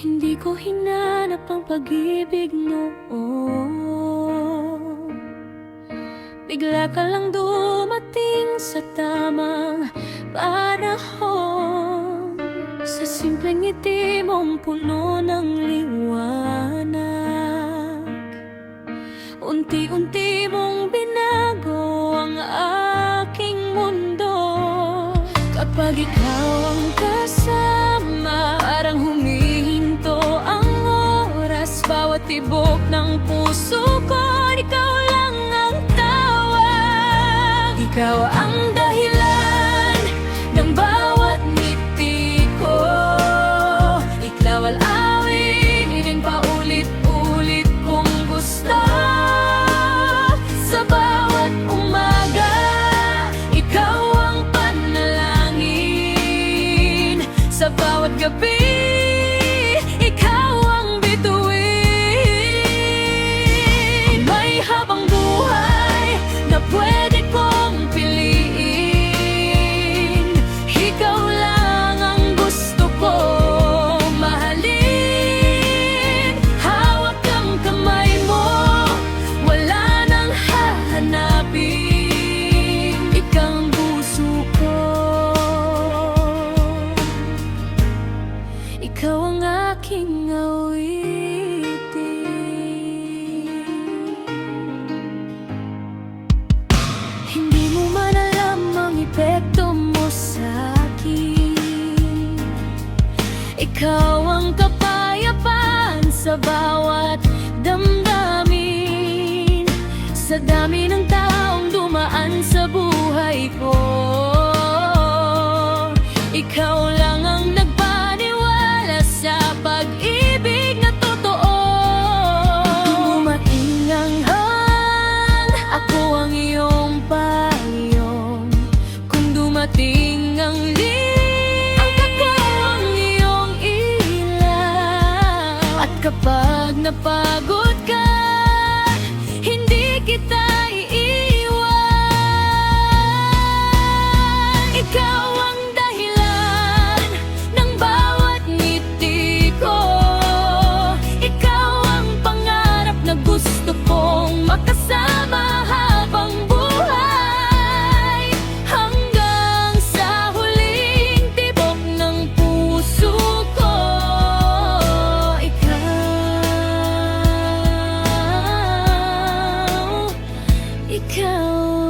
Hindi ko hinanap ang pag-ibig noon. Bigla ka lang dumating sa tamang panahon. Sa simpleng ngiti mong puno ng liwanag, unti-unti mong binago ang aking mundo. Kapag ikaw ang kasama, parang humihinto ang oras. Bawat tibok ng puso ko, ikaw lang ang tawag. Ikaw ang dahilan ng bawat ngiti ko. Ikaw ang awit, paulit-ulit kong gusto. Sa bawat umaga, ikaw ang panalangin. Sa bawat gabi, ikaw ang bituin. May habang buhay na pwede kong piliin. Ikaw lang ang gusto ko mahalin. Hawak ang kamay mo, wala nang hahanapin. Ikaw ang puso ko, ikaw ang aking awitin. Hindi mo man alam ang epekto mo sa akin. Ikaw ang kapayapaan sa bawat damdamin. Sa dami ng taong dumaan sa buhay ko, ikaw lang ang nagpaniwala sa pag-ibig na totoo. Dumating ang ako ang iyong payong. Kung dumating ang ako ang iyong ilaw. At kapag napagod ka, hindi kita iiwan. Ikaw ang dahilan ng bawat ngiti ko. Ikaw ang pangarap na gusto kong makasama habang buhay. Hanggang sa huling tibok ng puso ko, ikaw